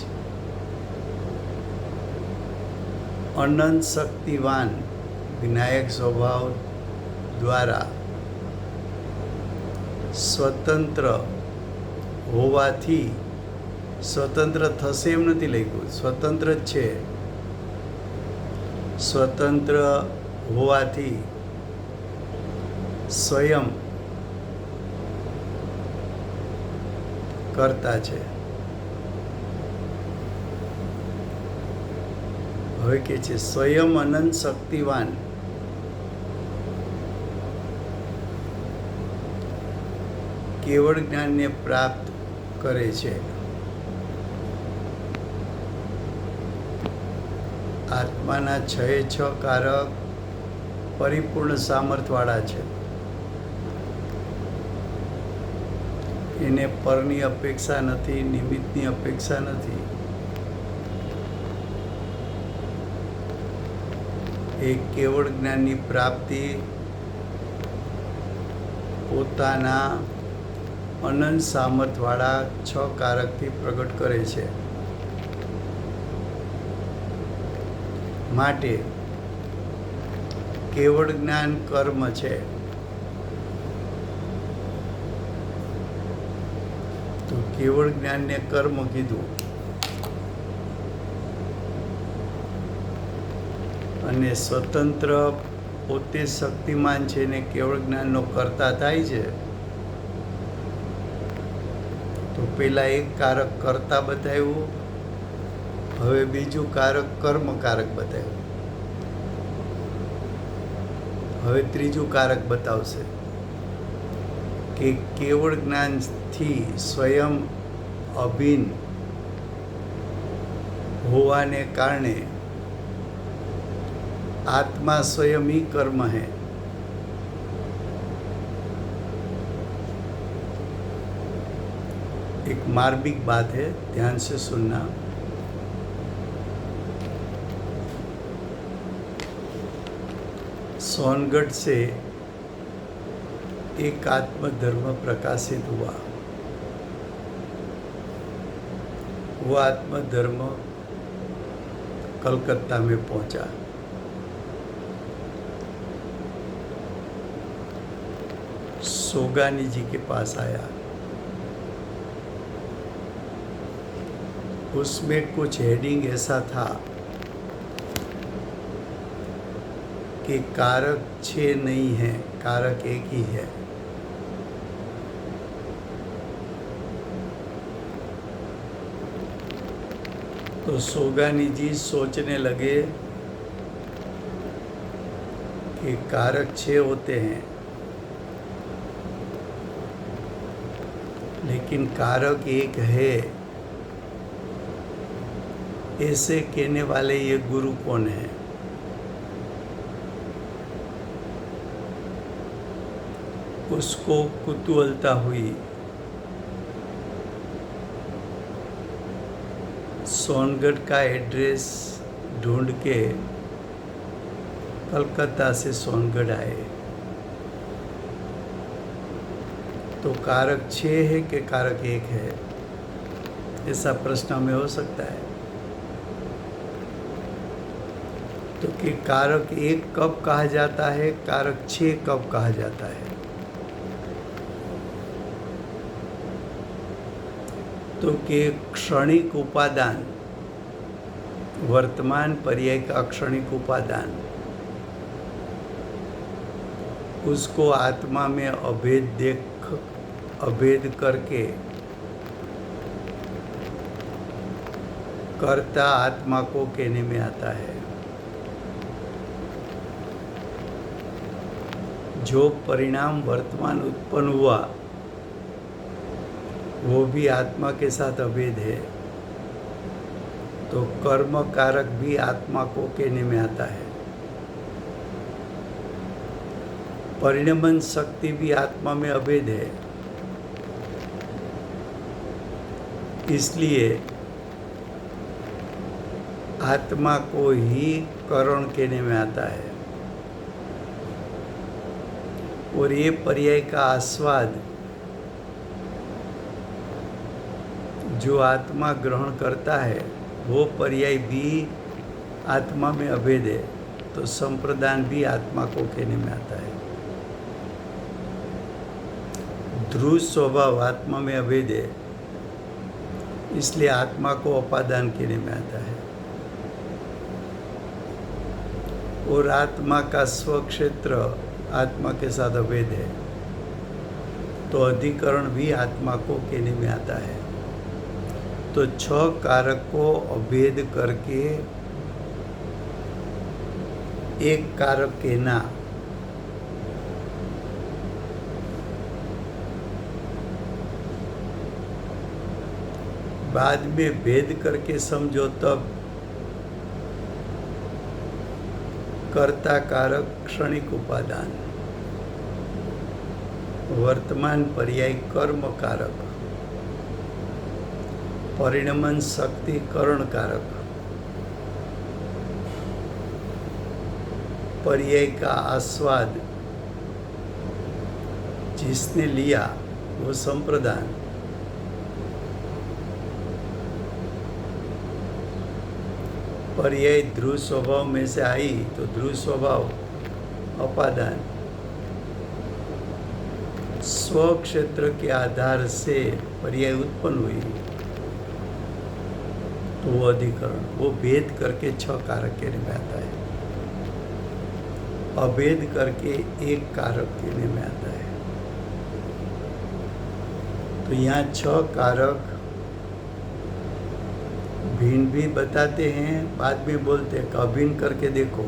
અનંત શક્તિવાન વિનાયક સ્વભાવ દ્વારા સ્વતંત્ર હોવાથી, સ્વતંત્ર થશે એમ નથી લખ્યું, સ્વતંત્ર જ છે, સ્વતંત્ર હોવાથી સ્વયં કરતા છે. હવે કે છે સ્વયં અનંત શક્તિવાન કેવળ જ્ઞાનને પ્રાપ્ત કરે છે. આત્માના 6 કારક પરિપૂર્ણ સામર્થ્યવાળા છે. એને પરની અપેક્ષા નથી, નિમિત્તની અપેક્ષા નથી. એ કેવળ જ્ઞાનની પ્રાપ્તિ પોતાના અનંત સામર્થ્યવાળા 6 કારકથી પ્રગટ કરે છે. માટે કેવળ જ્ઞાન કર્મ છે. તો કેવળ જ્ઞાનને કર્મ કીધું અને સ્વતંત્ર પોતે શક્તિમાન છે ને કેવળ જ્ઞાનનો કર્તા થાય છે. તો પેલા એક કારક કર્તા બતાવ્યું, હવે બીજું કારક કર્મકારક બતાવ્યું, હવે ત્રીજું કારક બતાવશે કે કેવળ જ્ઞાનથી સ્વયં અભિન્ન હોવાને કારણે आत्मा स्वयं ही कर्म है. एक मार्मिक बात है, ध्यान से सुनना. सोनगढ़ से एक आत्मधर्म प्रकाशित हुआ. वो आत्मधर्म कलकत्ता में पहुंचा. सोगानी जी के पास आया. उसमें कुछ हेडिंग ऐसा था कि कारक 6 नहीं है, कारक एक ही है. तो सोगानी जी सोचने लगे कि कारक 6 होते हैं, लेकिन कारक एक है, ऐसे कहने वाले ये गुरु कौन है? उसको कुतूहलता हुई. सोनगढ़ का एड्रेस ढूंढ के कलकत्ता से सोनगढ़ आए. तो कारक 6 है कि कारक 1 है, ऐसा प्रश्न में हो सकता है. तो कि कारक 1 कब कहा जाता है, कारक 6 कब कहा जाता है? तो कि क्षणिक उपादान, वर्तमान पर्याय का क्षणिक उपादान, उसको आत्मा में अभेद देख अभेद करके कर्ता आत्मा को कहने में आता है। जो परिणाम वर्तमान उत्पन्न हुआ वो भी आत्मा के साथ अभेद है, तो कर्म कारक भी आत्मा को कहने में आता है। परिणमन शक्ति भी आत्मा में अभेद है, इसलिए आत्मा को ही करण कहने में आता है। और ये पर्याय का आस्वाद जो आत्मा ग्रहण करता है वो पर्याय भी आत्मा में अभेद है, तो संप्रदान भी आत्मा को कहने में आता है। ध्रुव स्वभाव आत्मा में अभेद है, इसलिए आत्मा को अपादान कहने में आता है। और आत्मा का स्वक्षेत्र आत्मा के साथ अभेद है, तो अधिकरण भी आत्मा को कहने में आता है। तो 6 कारक को अभेद करके एक कारक कहना बाद में भेद करके समझो तब कर्ता कारक क्षणिक उपादान, वर्तमान पर्याय कर्म कारक, परिणमन शक्ति करण कारक, पर्याय का आस्वाद जिसने लिया वो संप्रदान, पर्याय ध्रुव स्वभाव में से आई तो ध्रुव स्वभाव अपादान, स्व क्षेत्र के आधार से पर्याय उत्पन्न हुई तो वो अधिकरण, वो भेद करके 6 कारक कहने में आता है, अभेद करके एक कारक कहने में आता है। तो यहाँ 6 कारक भिन्न भी बताते हैं, बाद में बोलते हैं कि अभिन्न करके देखो।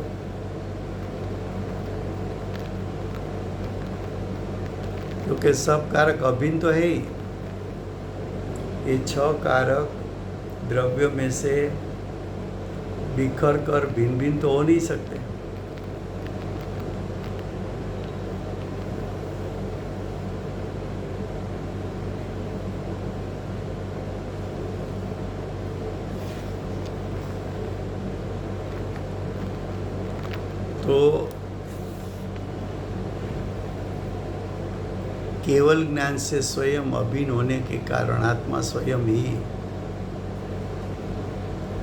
क्योंकि सब कारक अभिन्न तो है ही, ये 6 कारक द्रव्यों में से बिखर कर भिन्न भिन्न तो हो नहीं सकते। तो केवल ज्ञान से स्वयं अभिन्न होने के कारण आत्मा स्वयं ही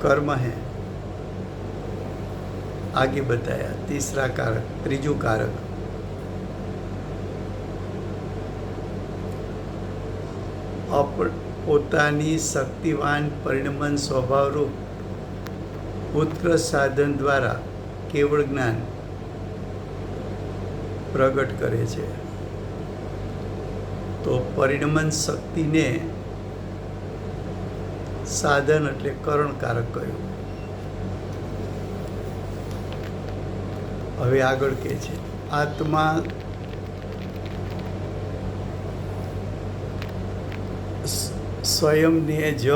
कर्म है। आगे बताया तीसरा कारक, त्रीजू कारक પોતાની શક્તિવાન પરિણમન સ્વભાવરૂપ ઉત્કૃષ્ટ સાધન દ્વારા કેવળ જ્ઞાન પ્રગટ કરે છે। તો પરિણમન શક્તિને સાધન એટલે કરણકારક કહ્યું। હવે આગળ કહે છે આત્મા સ્વયંને જ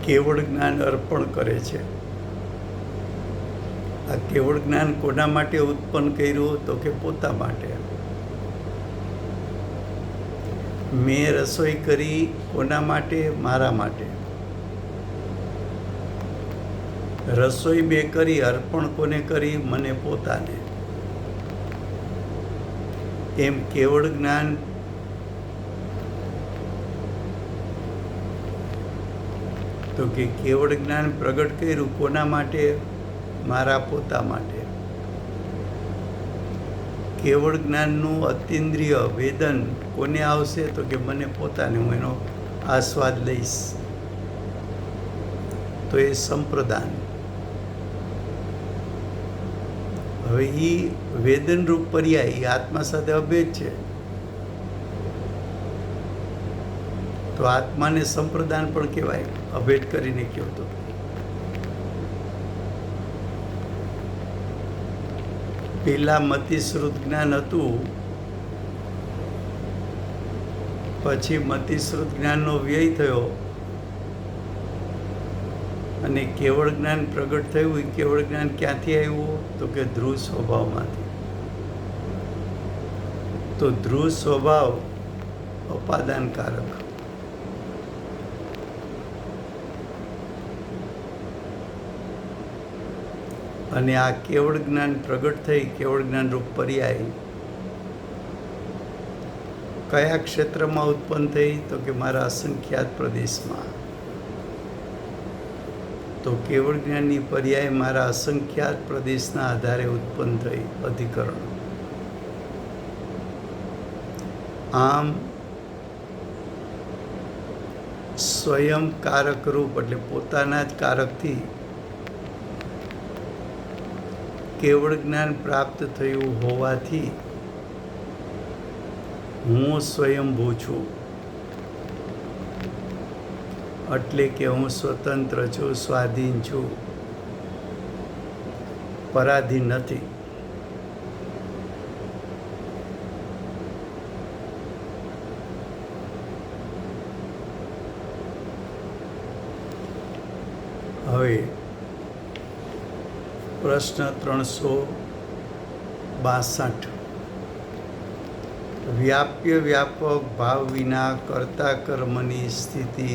કેવળ જ્ઞાન અર્પણ કરે છે। આ કેવળ જ્ઞાન કોના માટે ઉત્પન્ન કર્યું તો કે પોતા માટે। મેં રસોઈ કરી કોના માટે? મારા માટે। રસોઈ મેં કરી, અર્પણ કોને કરી? મને પોતાને। એમ કેવળ જ્ઞાન તો કે કેવળ જ્ઞાન પ્રગટ કર્યું કોના માટે? મારા પોતા માટે। કેવળ જ્ઞાનનું અતિન્દ્રિય વેદન કોને આવશે તો કે મને પોતાને, હું એનો આસ્વાદ લઈશ। તો એ સંપ્રદાન। હવે એ વેદનરૂપ પર્યાય એ આત્મા સાથે અભેદ છે। તો આત્માને સંપ્રદાન પણ કહેવાય, અભેદ કરીને કહો તો. પેલા મતિશ્રુત જ્ઞાન હતું, પછી મતિશ્રુત જ્ઞાનનો વ્યય થયો અને કેવળ જ્ઞાન પ્રગટ થયું. એ કેવળ જ્ઞાન ક્યાંથી આવ્યું? તો કે ધ્રુવ સ્વભાવમાંથી. તો ધ્રુવ સ્વભાવ અપાદાનકારક. અને આ કેવળ જ્ઞાન પ્રગટ થઈ, કેવળ જ્ઞાન રૂપ પર્યાય કયા ક્ષેત્રમાં ઉત્પન્ન થઈ? તો કે મારા અસંખ્યાત પ્રદેશમાં. તો કેવળ જ્ઞાનની પર્યાય મારા અસંખ્યાત પ્રદેશના આધારે ઉત્પન્ન થઈ, અધિકરણ. આમ સ્વયં કારક રૂપ એટલે પોતાના જ કારકથી કેવળ જ્ઞાન પ્રાપ્ત થયું હોવાથી હું સ્વયંભૂ છું. એટલે કે હું સ્વતંત્ર છું, સ્વાધીન છું, પરાધીન નથી. હવે પ્રશ્ન 362. व्याप्य व्यापक भाव विना कर्ता कर्मनी स्थिति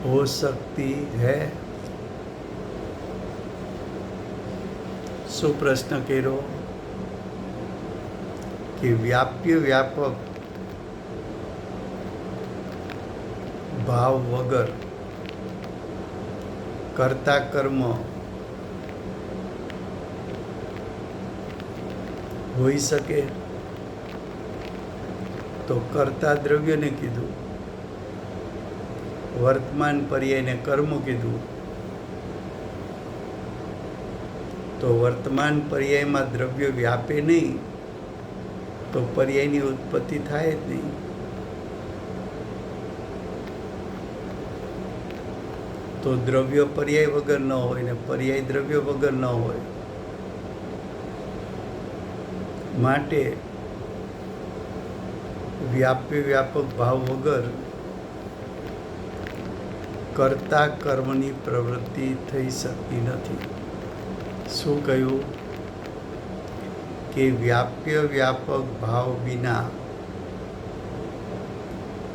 हो सकती है? શું પ્રશ્ન કર્યો કે વ્યાપ્ય વ્યાપક ભાવ વગર કર્તા કર્મ હોઈ શકે? તો કર્તા દ્રવ્યને કીધું, વર્તમાન પર્યાયને કર્મ કીધું. તો વર્તમાન પર્યાયમાં દ્રવ્ય વ્યાપે નહીં તો પર્યાયની ઉત્પત્તિ થાય જ નહીં. તો દ્રવ્ય પર્યાય વગર ન હોય ને પર્યાય દ્રવ્ય વગર ન હોય. માટે વ્યાપ્ય વ્યાપક ભાવ વગર કર્તા કર્મની પ્રવૃત્તિ થઈ શકતી નથી. શું કહ્યું કે વ્યાપ્ય વ્યાપક ભાવ વિના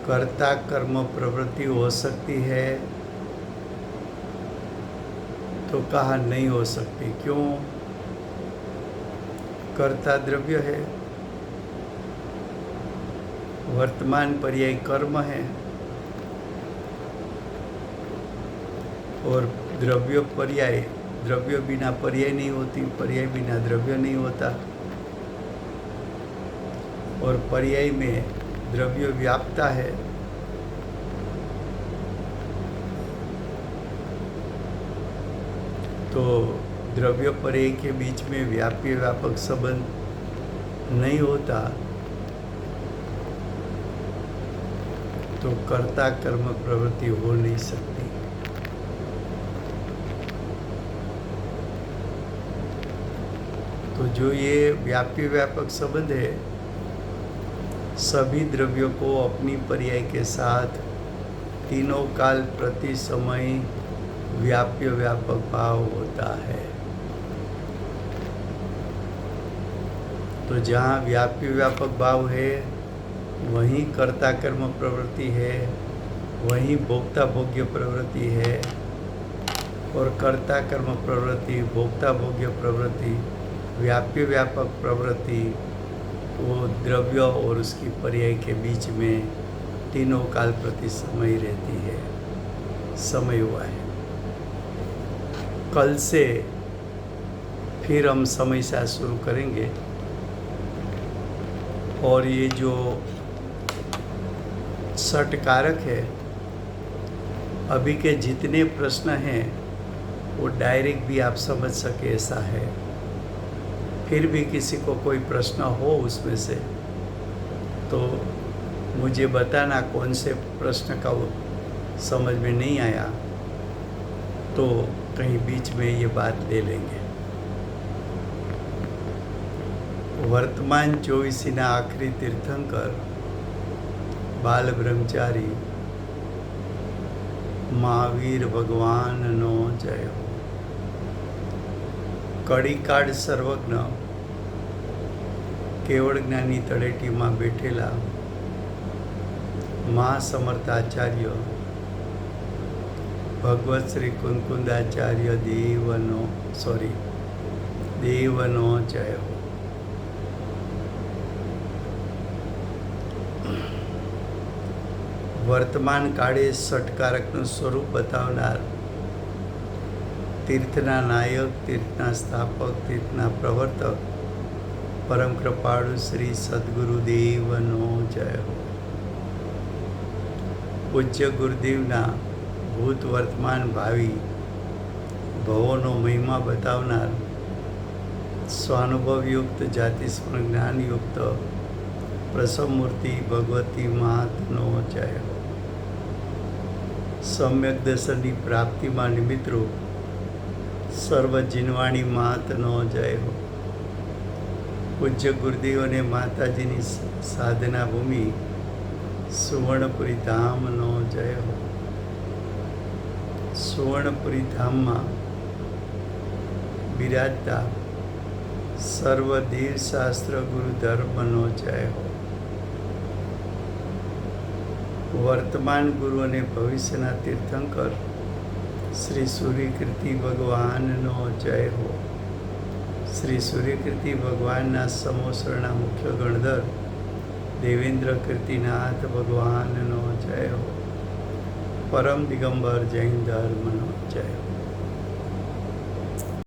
कर्ता कर्म प्रवृत्ति हो सकती है? तो कहा नहीं हो सकती. क्यों? कर्ता द्रव्य है, वर्तमान पर्याय कर्म है और द्रव्य पर्याय, द्रव्य बिना पर्याय नहीं होती, पर्याय बिना द्रव्य नहीं होता और पर्याय में द्रव्य व्यापता है. तो द्रव्य पर्याय के बीच में व्याप्य व्यापक संबंध नहीं होता तो कर्ता कर्म प्रवृत्ति हो नहीं सकती. तो जो ये व्याप्य व्यापक संबंध है, सभी द्रव्यों को अपनी पर्याय के साथ तीनों काल प्रति समय व्याप्य व्यापक भाव होता है. तो जहाँ व्याप्य व्यापक भाव है वहीं कर्ता कर्म प्रवृत्ति है, वहीं भोक्ता भोग्य प्रवृत्ति है और कर्ता कर्म प्रवृत्ति, भोक्ता भोग्य प्रवृत्ति, व्याप्य व्यापक प्रवृत्ति वो द्रव्य और उसकी पर्याय के बीच में तीनों काल प्रति समय रहती है. समय हुआ है. कल से फिर हम समस्या शुरू करेंगे और ये जो षट कारक है, अभी के जितने प्रश्न हैं वो डायरेक्ट भी आप समझ सके ऐसा है. फिर भी किसी को कोई प्रश्न हो उसमें से तो मुझे बताना कौन से प्रश्न का समझ में नहीं आया, तो कहीं बीच में ये बात ले लेंगे। वर्तमान ચોવીસીના આખરી તીર્થંકર બાલ બ્રહ્મચારી મહાવીર ભગવાનનો જય હો। કડીકાળ સર્વજ્ઞ કેવળ જ્ઞાની તળેટીમાં બેઠેલા મહાસમર્થ આચાર્ય ભગવત શ્રી કુંકુંદાચાર્ય દેવનો જય હો। વર્તમાન કાળે ષટકારકનું સ્વરૂપ બતાવનાર તીર્થના નાયક, તીર્થના સ્થાપક, તીર્થના પ્રવર્તક પરમ કૃપાળુ શ્રી સદગુરુદેવનો જય હો। પૂજ્ય ગુરુદેવના ભૂત, વર્તમાન, ભાવિ ભવોનો મહિમા બતાવનાર સ્વાનુભવયુક્ત, જાતિસ્મરણ જ્ઞાનયુક્ત પ્રસમમૂર્તિ ભગવતી માતનો જય હો। સમ્યક દર્શનની પ્રાપ્તિમાં નિમિત્તરૂપ સર્વ જીનવાણી માતનો જય હો। પૂજ્ય ગુરુદેવ અને માતાજીની સાધના ભૂમિ સુવર્ણપુરી ધામનો જય હો। સુવર્ણપુરી ધામમાં બિરાજતા સર્વ દેવ શાસ્ત્ર ગુરુ ધર્મનો જય હો। વર્તમાન ગુરુ અને ભવિષ્યના તીર્થંકર શ્રી સૂર્યકીર્તિ ભગવાનનો જય હો। શ્રી સૂર્યકીર્તિ ભગવાનના સમોસરના મુખ્ય ગણધર દેવેન્દ્ર કીર્તિનાથ ભગવાનનો જય હો। પરમ દિગંબર જૈન ધર્મનો જય હો।